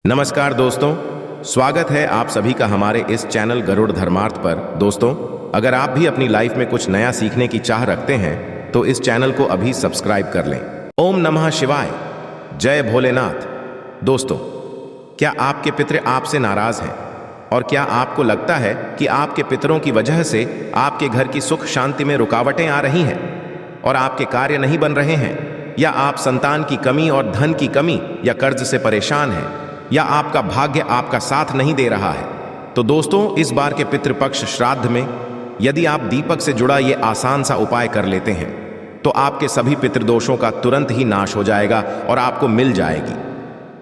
नमस्कार दोस्तों, स्वागत है आप सभी का हमारे इस चैनल गरुड़ धर्मार्थ पर। दोस्तों, अगर आप भी अपनी लाइफ में कुछ नया सीखने की चाह रखते हैं तो इस चैनल को अभी सब्सक्राइब कर लें। ओम नमः शिवाय, जय भोलेनाथ। दोस्तों, क्या आपके पितृ आपसे नाराज हैं? और क्या आपको लगता है कि आपके पितरों की वजह से आपके घर की सुख शांति में रुकावटें आ रही हैं और आपके कार्य नहीं बन रहे हैं, या आप संतान की कमी और धन की कमी या कर्ज से परेशान हैं, या आपका भाग्य आपका साथ नहीं दे रहा है? तो दोस्तों, इस बार के पितृपक्ष श्राद्ध में यदि आप दीपक से जुड़ा ये आसान सा उपाय कर लेते हैं तो आपके सभी पितृदोषों का तुरंत ही नाश हो जाएगा और आपको मिल जाएगी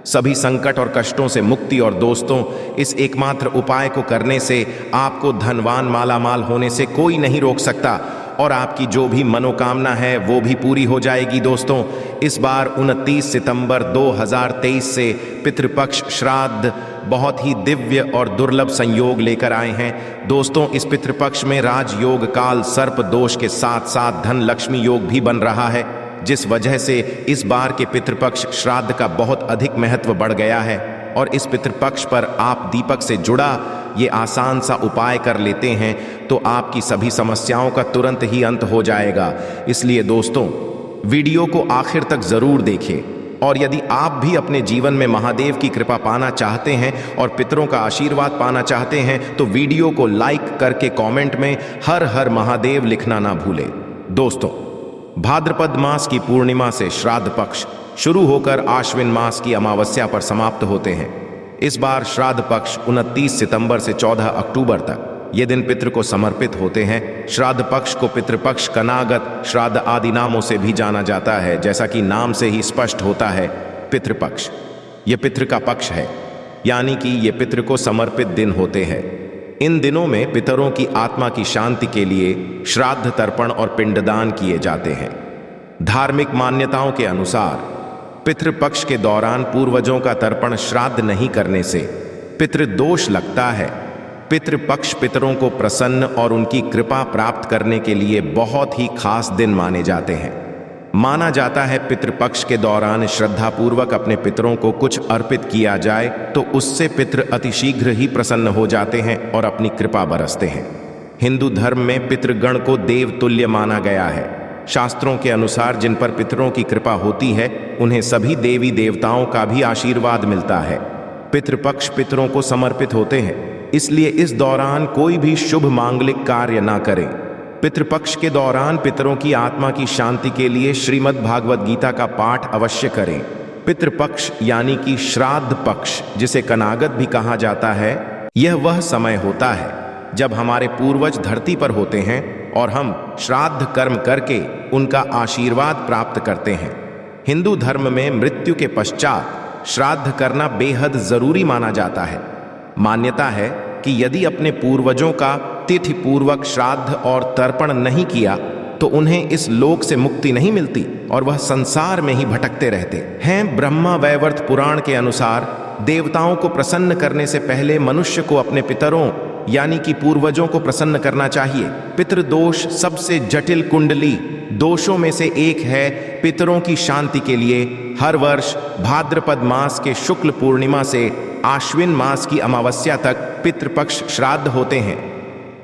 सभी संकट और कष्टों से मुक्ति। और दोस्तों, इस एकमात्र उपाय को करने से आपको धनवान मालामाल होने से कोई नहीं रोक सकता और आपकी जो भी मनोकामना है वो भी पूरी हो जाएगी। दोस्तों, इस बार 29 सितंबर 2023 से पितृपक्ष श्राद्ध बहुत ही दिव्य और दुर्लभ संयोग लेकर आए हैं। दोस्तों, इस पितृपक्ष में राजयोग काल सर्प दोष के साथ साथ धन लक्ष्मी योग भी बन रहा है, जिस वजह से इस बार के पितृपक्ष श्राद्ध का बहुत अधिक महत्व बढ़ गया है। और इस पितृपक्ष पर आप दीपक से जुड़ा ये आसान सा उपाय कर लेते हैं तो आपकी सभी समस्याओं का तुरंत ही अंत हो जाएगा। इसलिए दोस्तों, वीडियो को आखिर तक जरूर देखें। और यदि आप भी अपने जीवन में महादेव की कृपा पाना चाहते हैं और पितरों का आशीर्वाद पाना चाहते हैं तो वीडियो को लाइक करके कमेंट में हर हर महादेव लिखना ना भूलें। दोस्तों, भाद्रपद मास की पूर्णिमा से श्राद्ध पक्ष शुरू होकर आश्विन मास की अमावस्या पर समाप्त होते हैं। इस बार श्राद्ध पक्ष 29 सितंबर से 14 अक्टूबर तक ये दिन पितृ को समर्पित होते हैं। श्राद्ध पक्ष को पितृपक्ष, कनागत, श्राद्ध आदि नामों से भी जाना जाता है। जैसा कि नाम से ही स्पष्ट होता है, पितृपक्ष ये पितृ का पक्ष है, यानी कि ये पितृ को समर्पित दिन होते हैं। इन दिनों में पितरों की आत्मा की शांति के लिए श्राद्ध तर्पण और पिंडदान किए जाते हैं। धार्मिक मान्यताओं के अनुसार पितृपक्ष के दौरान पूर्वजों का तर्पण श्राद्ध नहीं करने से पितृदोष लगता है। पितृपक्ष पितरों को प्रसन्न और उनकी कृपा प्राप्त करने के लिए बहुत ही खास दिन माने जाते हैं। माना जाता है पितृपक्ष के दौरान श्रद्धापूर्वक अपने पितरों को कुछ अर्पित किया जाए तो उससे पितृ अतिशीघ्र ही प्रसन्न हो जाते हैं और अपनी कृपा बरसते हैं। हिंदू धर्म में पितृगण को देवतुल्य माना गया है। शास्त्रों के अनुसार जिन पर पितरों की कृपा होती है उन्हें सभी देवी देवताओं का भी आशीर्वाद मिलता है। पितृपक्ष पितरों को समर्पित होते हैं, इसलिए इस दौरान कोई भी शुभ मांगलिक कार्य ना करें। पितृपक्ष के दौरान पितरों की आत्मा की शांति के लिए श्रीमद् भागवत गीता का पाठ अवश्य करें। पितृपक्ष यानी कि श्राद्ध पक्ष, जिसे कनागत भी कहा जाता है, यह वह समय होता है जब हमारे पूर्वज धरती पर होते हैं और हम श्राद्ध कर्म करके उनका आशीर्वाद प्राप्त करते हैं। हिंदू धर्म में मृत्यु के पश्चात श्राद्ध करना बेहद जरूरी माना जाता है। मान्यता है कि यदि अपने पूर्वजों का तिथि पूर्वक श्राद्ध और तर्पण नहीं किया तो उन्हें इस लोक से मुक्ति नहीं मिलती और वह संसार में ही भटकते रहते हैं। ब्रह्मा वैवर्त पुराण के अनुसार देवताओं को प्रसन्न करने से पहले मनुष्य को अपने पितरों यानी कि पूर्वजों को प्रसन्न करना चाहिए। पितृदोष सबसे जटिल कुंडली दोषों में से एक है। पितरों की शांति के लिए हर वर्ष भाद्रपद मास के शुक्ल पूर्णिमा से आश्विन मास की अमावस्या तक पितृपक्ष श्राद्ध होते हैं।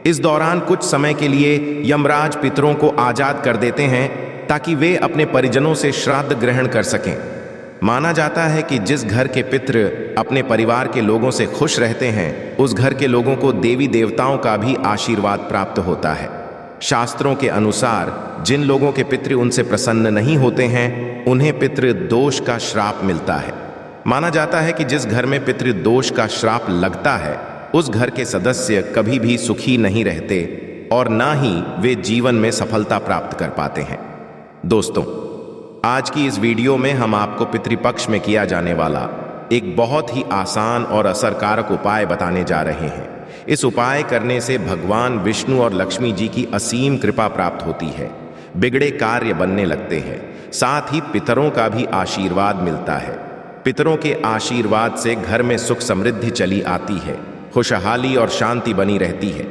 इस दौरान कुछ समय के लिए यमराज पितरों को आजाद कर देते हैं ताकि वे अपने परिजनों से श्राद्ध ग्रहण कर सकें। माना जाता है कि जिस घर के पितृ अपने परिवार के लोगों से खुश रहते हैं उस घर के लोगों को देवी देवताओं का भी आशीर्वाद प्राप्त होता है। शास्त्रों के अनुसार जिन लोगों के पितृ उनसे प्रसन्न नहीं होते हैं उन्हें पितृदोष का श्राप मिलता है। माना जाता है कि जिस घर में पितृदोष का श्राप लगता है उस घर के सदस्य कभी भी सुखी नहीं रहते और ना ही वे जीवन में सफलता प्राप्त कर पाते हैं। दोस्तों, आज की इस वीडियो में हम आपको पितृपक्ष में किया जाने वाला एक बहुत ही आसान और असरकारक उपाय बताने जा रहे हैं। इस उपाय करने से भगवान विष्णु और लक्ष्मी जी की असीम कृपा प्राप्त होती है, बिगड़े कार्य बनने लगते हैं, साथ ही पितरों का भी आशीर्वाद मिलता है। पितरों के आशीर्वाद से घर में सुख समृद्धि चली आती है, खुशहाली और शांति बनी रहती है।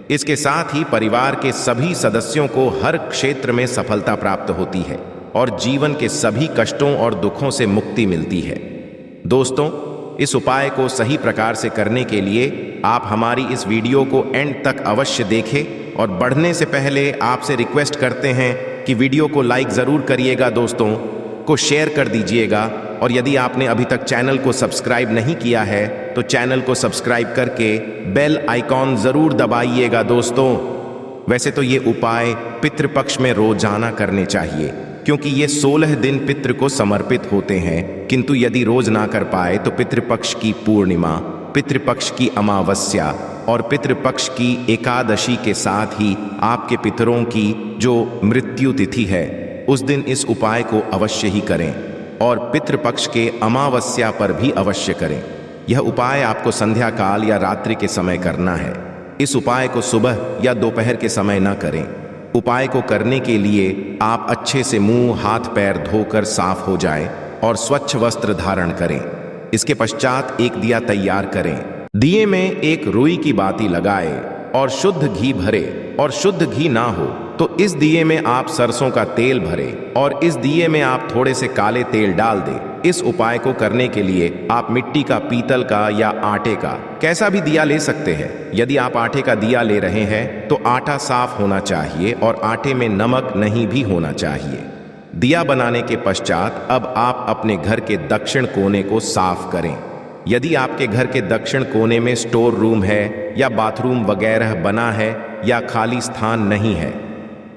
इसके साथ ही परिवार के सभी सदस्यों को हर क्षेत्र में सफलता प्राप्त होती है और जीवन के सभी कष्टों और दुखों से मुक्ति मिलती है। दोस्तों, इस उपाय को सही प्रकार से करने के लिए आप हमारी इस वीडियो को एंड तक अवश्य देखें और बढ़ने से पहले आपसे रिक्वेस्ट करते हैं कि वीडियो को लाइक ज़रूर करिएगा, दोस्तों को शेयर कर दीजिएगा और यदि आपने अभी तक चैनल को सब्सक्राइब नहीं किया है तो चैनल को सब्सक्राइब करके बेल आइकॉन ज़रूर दबाइएगा। दोस्तों वैसे तो ये उपाय पितृपक्ष में रोजाना करने चाहिए क्योंकि ये 16 दिन पितृ को समर्पित होते हैं, किंतु यदि रोज ना कर पाए तो पितृपक्ष की पूर्णिमा, पितृपक्ष की अमावस्या और पितृपक्ष की एकादशी के साथ ही आपके पितरों की जो मृत्यु तिथि है उस दिन इस उपाय को अवश्य ही करें और पितृपक्ष के अमावस्या पर भी अवश्य करें। यह उपाय आपको संध्या काल या रात्रि के समय करना है। इस उपाय को सुबह या दोपहर के समय न करें। उपाय को करने के लिए आप अच्छे से मुंह हाथ पैर धोकर साफ हो जाएं और स्वच्छ वस्त्र धारण करें। इसके पश्चात एक दिया तैयार करें। दिए में एक रुई की बाती लगाए और शुद्ध घी भरे और शुद्ध घी ना हो तो इस दिए में आप सरसों का तेल भरे और इस दिए में आप थोड़े से काले तेल डाल दें। इस उपाय को करने के लिए आप मिट्टी का, पीतल का या आटे का कैसा भी दिया ले सकते हैं। यदि आप आटे का दिया ले रहे हैं तो आटा साफ होना चाहिए और आटे में नमक नहीं भी होना चाहिए। दिया बनाने के पश्चात अब आप अपने घर के दक्षिण कोने को साफ करें। यदि आपके घर के दक्षिण कोने में स्टोर रूम है या बाथरूम वगैरह बना है या खाली स्थान नहीं है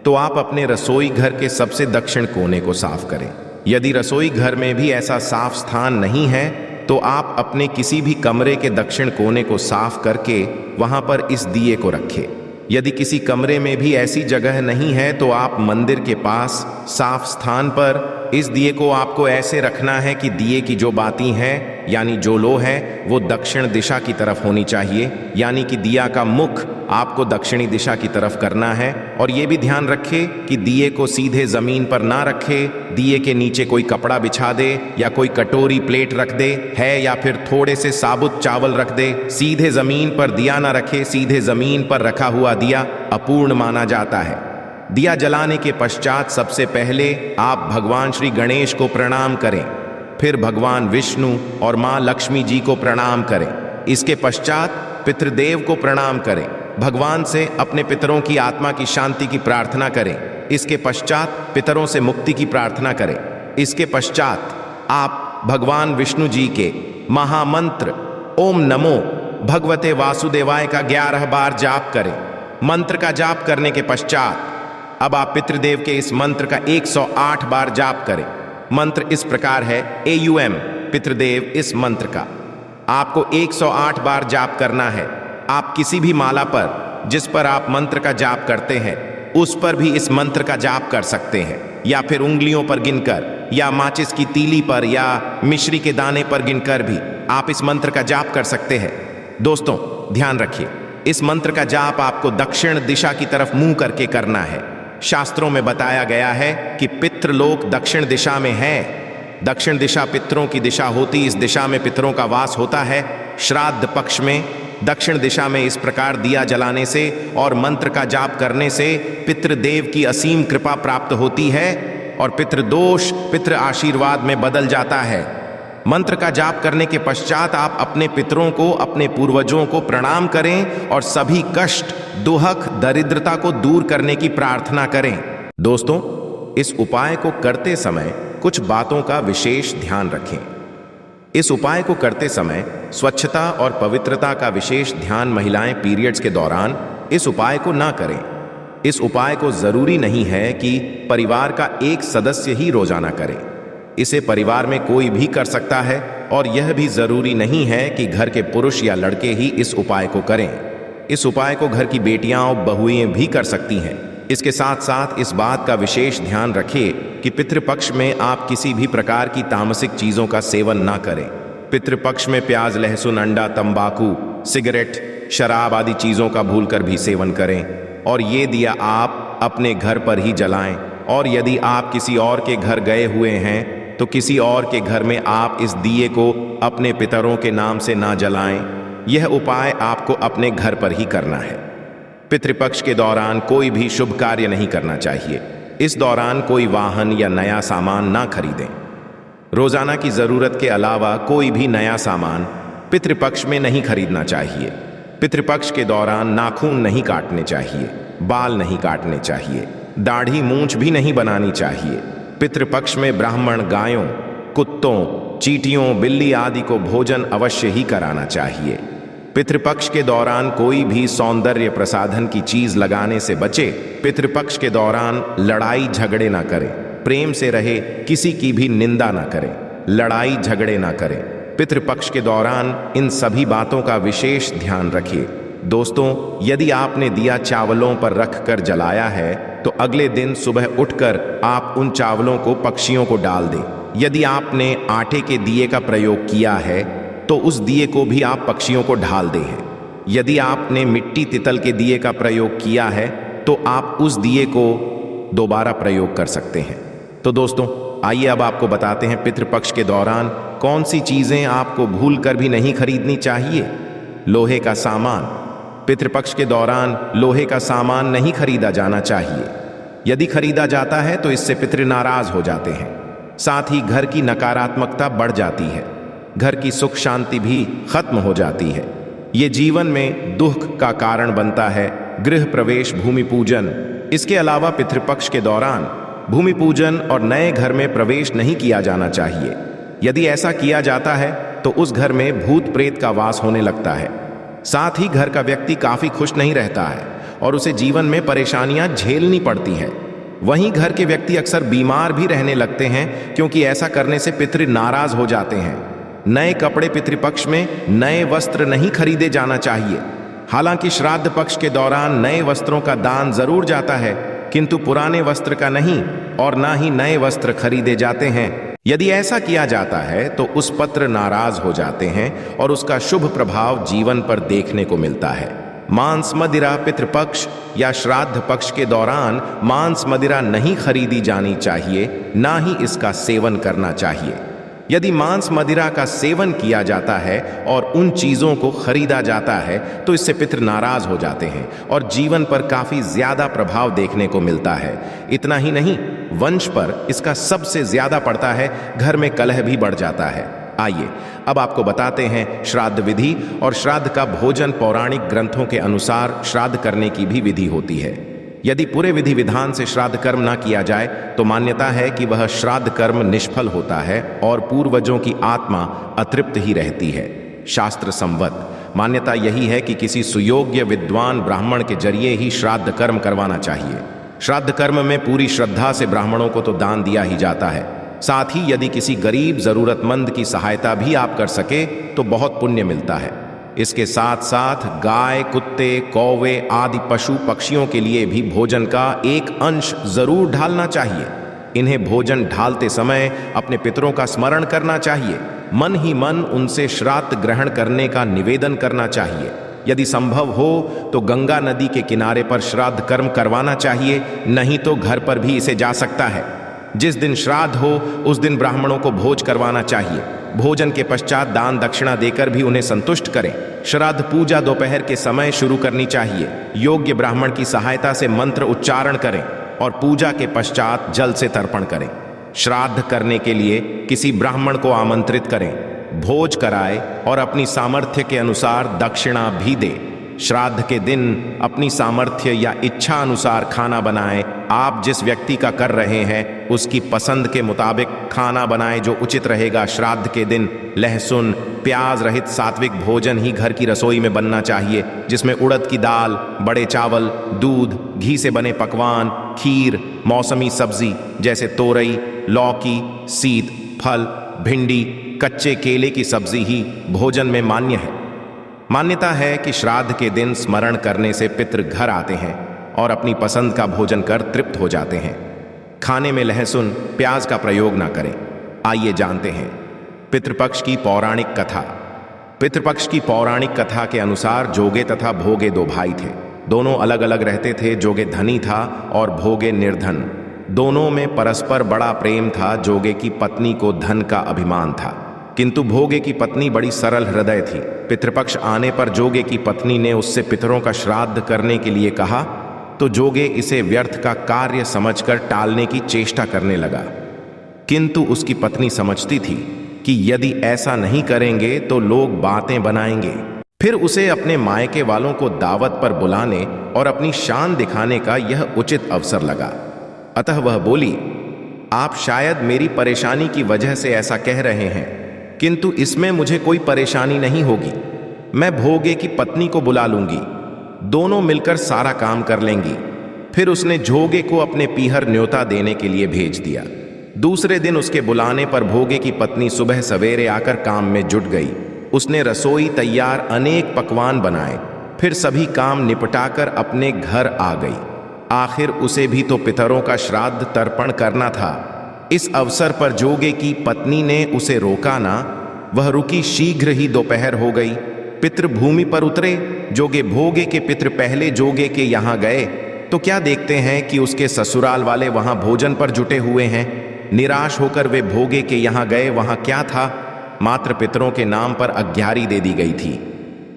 तो आप अपने रसोई घर के सबसे दक्षिण कोने को साफ करें। यदि रसोई घर में भी ऐसा साफ स्थान नहीं है तो आप अपने किसी भी कमरे के दक्षिण कोने को साफ करके वहां पर इस दिए को रखें। यदि किसी कमरे में भी ऐसी जगह नहीं है तो आप मंदिर के पास साफ स्थान पर इस दिए को आपको ऐसे रखना है कि दिए की जो बाती है यानी जो लो है वो दक्षिण दिशा की तरफ होनी चाहिए, यानी कि दिया का मुख आपको दक्षिणी दिशा की तरफ करना है। और ये भी ध्यान रखे कि दिए को सीधे जमीन पर ना रखे, दिए के नीचे कोई कपड़ा बिछा दे या कोई कटोरी प्लेट रख दे है या फिर थोड़े से साबुत चावल रख दे। सीधे जमीन पर दिया ना रखे, सीधे जमीन पर रखा हुआ दिया अपूर्ण माना जाता है। दिया जलाने के पश्चात सबसे पहले आप भगवान श्री गणेश को प्रणाम करें, फिर भगवान विष्णु और मां लक्ष्मी जी को प्रणाम करें। इसके पश्चात पितृदेव को प्रणाम करें, भगवान से अपने पितरों की आत्मा की शांति की प्रार्थना करें। इसके पश्चात पितरों से मुक्ति की प्रार्थना करें। इसके पश्चात आप भगवान विष्णु जी के महामंत्र ओम नमो भगवते वासुदेवाय का 11 बार जाप करें। मंत्र का जाप करने के पश्चात अब आप पितृदेव के इस मंत्र का 108 बार जाप करें। मंत्र इस प्रकार है AUM पितृदेव इस मंत्र का आपको 108 बार जाप करना है। आप किसी भी माला पर जिस पर आप मंत्र का जाप करते हैं उस पर भी इस मंत्र का जाप कर सकते हैं, या फिर उंगलियों पर गिनकर या माचिस की तीली पर या मिश्री के दाने पर गिनकर भी आप इस मंत्र का जाप कर सकते हैं। दोस्तों ध्यान रखिए, इस मंत्र का जाप आपको दक्षिण दिशा की तरफ मुंह करके करना है। शास्त्रों में बताया गया है कि पितृलोक दक्षिण दिशा में है। दक्षिण दिशा पितरों की दिशा होती, इस दिशा में पितरों का वास होता है। श्राद्ध पक्ष में दक्षिण दिशा में इस प्रकार दिया जलाने से और मंत्र का जाप करने से पितृदेव की असीम कृपा प्राप्त होती है और पितृदोष पितृ आशीर्वाद में बदल जाता है। मंत्र का जाप करने के पश्चात आप अपने पितरों को, अपने पूर्वजों को प्रणाम करें और सभी कष्ट, दुहक, दरिद्रता को दूर करने की प्रार्थना करें। दोस्तों इस उपाय को करते समय कुछ बातों का विशेष ध्यान रखें। इस उपाय को करते समय स्वच्छता और पवित्रता का विशेष ध्यान महिलाएं पीरियड्स के दौरान इस उपाय को ना करें। इस उपाय को जरूरी नहीं है कि परिवार का एक सदस्य ही रोजाना करे। इसे परिवार में कोई भी कर सकता है और यह भी जरूरी नहीं है कि घर के पुरुष या लड़के ही इस उपाय को करें। इस उपाय को घर की बेटियां और बहुएं भी कर सकती हैं। इसके साथ साथ इस बात का विशेष ध्यान रखें कि पितृपक्ष में आप किसी भी प्रकार की तामसिक चीजों का सेवन ना करें। पितृपक्ष में प्याज, लहसुन, अंडा, तंबाकू, सिगरेट, शराब आदि चीजों का भूलकर भी सेवन करें और ये दिया आप अपने घर पर ही जलाएं। और यदि आप किसी और के घर गए हुए हैं तो किसी और के घर में आप इस दिए को अपने पितरों के नाम से ना जलाएं। यह उपाय आपको अपने घर पर ही करना है। पितृपक्ष के दौरान कोई भी शुभ कार्य नहीं करना चाहिए। इस दौरान कोई वाहन या नया सामान ना खरीदें। रोजाना की जरूरत के अलावा कोई भी नया सामान पितृपक्ष में नहीं खरीदना चाहिए। पितृपक्ष के दौरान नाखून नहीं काटने चाहिए, बाल नहीं काटने चाहिए, दाढ़ी मूंछ भी नहीं बनानी चाहिए। पितृपक्ष में ब्राह्मण गायों, कुत्तों, चींटियों, बिल्ली आदि को भोजन अवश्य ही कराना चाहिए। पितृपक्ष के दौरान कोई भी सौंदर्य प्रसाधन की चीज लगाने से बचे। पितृपक्ष के दौरान लड़ाई झगड़े ना करें, प्रेम से रहे, किसी की भी निंदा ना करें, लड़ाई झगड़े ना करें। पितृपक्ष के दौरान इन सभी बातों का विशेष ध्यान रखिए। दोस्तों, यदि आपने दिया चावलों पर रख कर जलाया है तो अगले दिन सुबह उठकर आप उन चावलों को पक्षियों को डाल दें। यदि आपने आटे के दिए का प्रयोग किया है तो उस दिए को भी आप पक्षियों को ढाल दें। यदि आपने मिट्टी तितल के दिए का प्रयोग किया है तो आप उस दिए को दोबारा प्रयोग कर सकते हैं। तो दोस्तों, आइए अब आपको बताते हैं पितृपक्ष के दौरान कौन सी चीजें आपको भूल कर भी नहीं खरीदनी चाहिए। लोहे का सामान। पितृपक्ष के दौरान लोहे का सामान नहीं खरीदा जाना चाहिए। यदि खरीदा जाता है तो इससे पितृ नाराज हो जाते हैं। साथ ही घर की नकारात्मकता बढ़ जाती है, घर की सुख शांति भी खत्म हो जाती है। ये जीवन में दुख का कारण बनता है। गृह प्रवेश, भूमि पूजन। इसके अलावा पितृपक्ष के दौरान भूमि पूजन और नए घर में प्रवेश नहीं किया जाना चाहिए। यदि ऐसा किया जाता है तो उस घर में भूत प्रेत का वास होने लगता है। साथ ही घर का व्यक्ति काफी खुश नहीं रहता है और उसे जीवन में परेशानियां झेलनी पड़ती है। वहीं घर के व्यक्ति अक्सर बीमार भी रहने लगते हैं, क्योंकि ऐसा करने से पितृ नाराज हो जाते हैं। नए कपड़े पितृपक्ष में नए वस्त्र नहीं खरीदे जाना चाहिए। हालांकि श्राद्ध पक्ष के दौरान नए वस्त्रों का दान जरूर जाता है, किंतु पुराने वस्त्र का नहीं और ना ही नए वस्त्र खरीदे जाते हैं। यदि ऐसा किया जाता है तो उस पत्र नाराज हो जाते हैं और उसका शुभ प्रभाव जीवन पर देखने को मिलता है। मांस मदिरा। पितृपक्ष या श्राद्ध पक्ष के दौरान मांस मदिरा नहीं खरीदी जानी चाहिए, ना ही इसका सेवन करना चाहिए। यदि मांस मदिरा का सेवन किया जाता है और उन चीजों को खरीदा जाता है तो इससे पितृ नाराज हो जाते हैं और जीवन पर काफी ज्यादा प्रभाव देखने को मिलता है। इतना ही नहीं, वंश पर इसका सबसे ज्यादा पड़ता है, घर में कलह भी बढ़ जाता है। आइए अब आपको बताते हैं श्राद्ध विधि और श्राद्ध का भोजन। पौराणिक ग्रंथों के अनुसार श्राद्ध करने की भी विधि होती है। यदि पूरे विधि विधान से श्राद्ध कर्म ना किया जाए तो मान्यता है कि वह श्राद्ध कर्म निष्फल होता है और पूर्वजों की आत्मा अतृप्त ही रहती है। शास्त्र संवत मान्यता यही है कि किसी सुयोग्य विद्वान ब्राह्मण के जरिए ही श्राद्ध कर्म करवाना चाहिए। श्राद्ध कर्म में पूरी श्रद्धा से ब्राह्मणों को तो दान दिया ही जाता है। साथ ही यदि किसी गरीब जरूरतमंद की सहायता भी आप कर सके तो बहुत पुण्य मिलता है। इसके साथ साथ गाय, कुत्ते, कौवे आदि पशु पक्षियों के लिए भी भोजन का एक अंश जरूर ढालना चाहिए। इन्हें भोजन ढालते समय अपने पितरों का स्मरण करना चाहिए। मन ही मन उनसे श्राद्ध ग्रहण करने का निवेदन करना चाहिए। यदि संभव हो तो गंगा नदी के किनारे पर श्राद्ध कर्म करवाना चाहिए, नहीं तो घर पर भी इसे जा सकता है। जिस दिन श्राद्ध हो उस दिन ब्राह्मणों को भोज करवाना चाहिए। भोजन के पश्चात दान दक्षिणा देकर भी उन्हें संतुष्ट करें। श्राद्ध पूजा दोपहर के समय शुरू करनी चाहिए। योग्य ब्राह्मण की सहायता से मंत्र उच्चारण करें और पूजा के पश्चात जल से तर्पण करें। श्राद्ध करने के लिए किसी ब्राह्मण को आमंत्रित करें, भोज कराए और अपनी सामर्थ्य के अनुसार दक्षिणा भी दे। श्राद्ध के दिन अपनी सामर्थ्य या इच्छा अनुसार खाना बनाएं। आप जिस व्यक्ति का कर रहे हैं उसकी पसंद के मुताबिक खाना बनाएं जो उचित रहेगा। श्राद्ध के दिन लहसुन प्याज रहित सात्विक भोजन ही घर की रसोई में बनना चाहिए, जिसमें उड़द की दाल, बड़े चावल, दूध, घी से बने पकवान, खीर, मौसमी सब्जी जैसे तोरई, लौकी, सीत, फल, भिंडी, कच्चे केले की सब्जी ही भोजन में मान्य है। मान्यता है कि श्राद्ध के दिन स्मरण करने से पितृ घर आते हैं और अपनी पसंद का भोजन कर तृप्त हो जाते हैं। खाने में लहसुन प्याज का प्रयोग ना करें। आइए जानते हैं पितृपक्ष की पौराणिक कथा। पितृपक्ष की पौराणिक कथा के अनुसार जोगे तथा भोगे दो भाई थे। दोनों अलग अलग रहते थे। जोगे धनी था और भोगे निर्धन। दोनों में परस्पर बड़ा प्रेम था। जोगे की पत्नी को धन का अभिमान था, किंतु भोगे की पत्नी बड़ी सरल हृदय थी। पितृपक्ष आने पर जोगे की पत्नी ने उससे पितरों का श्राद्ध करने के लिए कहा तो जोगे इसे व्यर्थ का कार्य समझकर टालने की चेष्टा करने लगा। किंतु उसकी पत्नी समझती थी कि यदि ऐसा नहीं करेंगे तो लोग बातें बनाएंगे। फिर उसे अपने मायके वालों को दावत पर बुलाने और अपनी शान दिखाने का यह उचित अवसर लगा। अतः वह बोली, आप शायद मेरी परेशानी की वजह से ऐसा कह रहे हैं, किंतु इसमें मुझे कोई परेशानी नहीं होगी। मैं भोगे की पत्नी को बुला लूंगी, दोनों मिलकर सारा काम कर लेंगी। फिर उसने झोगे को अपने पीहर न्योता देने के लिए भेज दिया। दूसरे दिन उसके बुलाने पर भोगे की पत्नी सुबह सवेरे आकर काम में जुट गई। उसने रसोई तैयार अनेक पकवान बनाए, फिर सभी काम निपटाकर अपने घर आ गई। आखिर उसे भी तो पितरों का श्राद्ध तर्पण करना था। इस अवसर पर जोगे की पत्नी ने उसे रोका ना। वह रुकी, शीघ्र ही दोपहर हो गई। पितृ भूमि पर उतरे। जोगे भोगे के पितृ पहले जोगे के यहाँ गए तो क्या देखते हैं कि उसके ससुराल वाले वहां भोजन पर जुटे हुए हैं। निराश होकर वे भोगे के यहाँ गए। वहां क्या था, मात्र पितरों के नाम पर अग्यारी दे दी गई थी।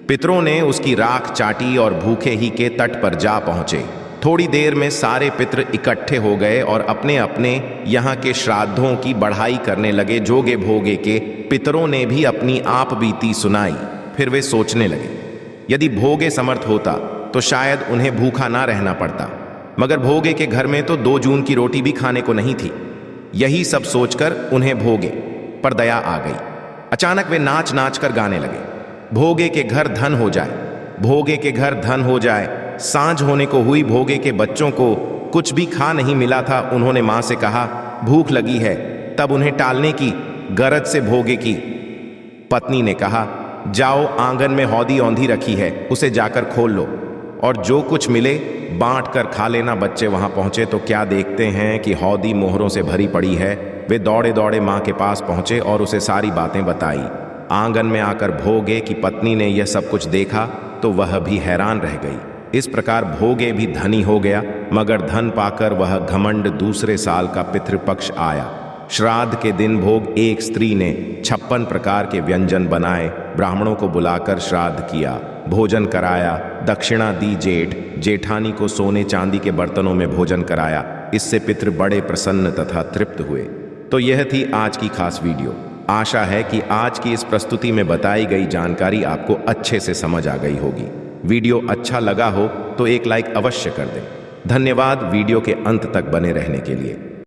पितरों ने उसकी राख चाटी और भूखे ही के तट पर जा पहुंचे। थोड़ी देर में सारे पितृ इकट्ठे हो गए और अपने अपने यहाँ के श्राद्धों की बढ़ाई करने लगे। जोगे भोगे के पितरों ने भी अपनी आप बीती सुनाई। फिर वे सोचने लगे, यदि भोगे समर्थ होता तो शायद उन्हें भूखा ना रहना पड़ता, मगर भोगे के घर में तो 2 जून की रोटी भी खाने को नहीं थी। यही सब सोचकर उन्हें भोगे पर दया आ गई। अचानक वे नाच नाच कर गाने लगे, भोगे के घर धन हो जाए, भोगे के घर धन हो जाए। सांझ होने को हुई। भोगे के बच्चों को कुछ भी खा नहीं मिला था। उन्होंने मां से कहा, भूख लगी है। तब उन्हें टालने की गरज से भोगे की पत्नी ने कहा, जाओ, आंगन में हौदी औंधी रखी है, उसे जाकर खोल लो और जो कुछ मिले बांट कर खा लेना। बच्चे वहां पहुंचे तो क्या देखते हैं कि हौदी मोहरों से भरी पड़ी है। वे दौड़े दौड़े मां के पास पहुंचे और उसे सारी बातें बताई। आंगन में आकर भोगे की पत्नी ने यह सब कुछ देखा तो वह भी हैरान रह गई। इस प्रकार भोगे भी धनी हो गया, मगर धन पाकर वह घमंड दूसरे साल का पितृपक्ष आया। श्राद्ध के दिन भोग एक स्त्री ने 56 प्रकार के व्यंजन बनाए, ब्राह्मणों को बुलाकर श्राद्ध किया, भोजन कराया, दक्षिणा दी। जेठानी को सोने चांदी के बर्तनों में भोजन कराया। इससे पितृ बड़े प्रसन्न तथा तृप्त हुए। तो यह थी आज की खास वीडियो। आशा है कि आज की इस प्रस्तुति में बताई गई जानकारी आपको अच्छे से समझ आ गई होगी। वीडियो अच्छा लगा हो तो एक लाइक अवश्य कर दें। धन्यवाद वीडियो के अंत तक बने रहने के लिए।